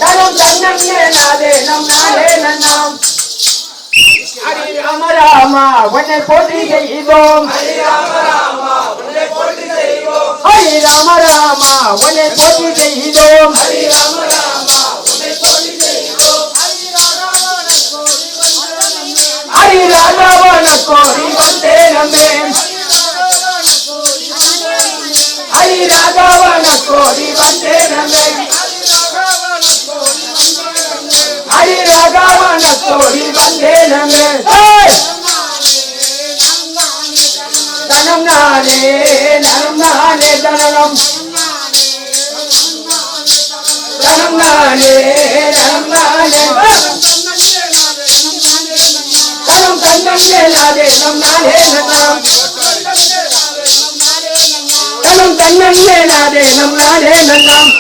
தனம் தன்னே நாதே நம் நாடே நன்னாம் ஹரி ராம ராமா உன்னை போற்றி செய்வோம் ஹரி ராம ராமா உன்னை போற்றி செய்வோம் ஹரி ராம ராமா உன்னை போற்றி செய்வோம் ஹரி ராம ராமா உன்னை போற்றி செய்வோம் ஹரி ராகவன கோரி வந்தே நம்பே ஹரி ராகவன கோரி வந்தே நம்பே ஹரி ராகவன கோரி வந்தே நம்பே தனம் நானே தனம் நானே தனம் தனம் நானே தனம் நானே தனம் தன்னே நாதே நம் நானே நன்னாம் தனம் தன்னே நாதே நம் நானே நன்னாம்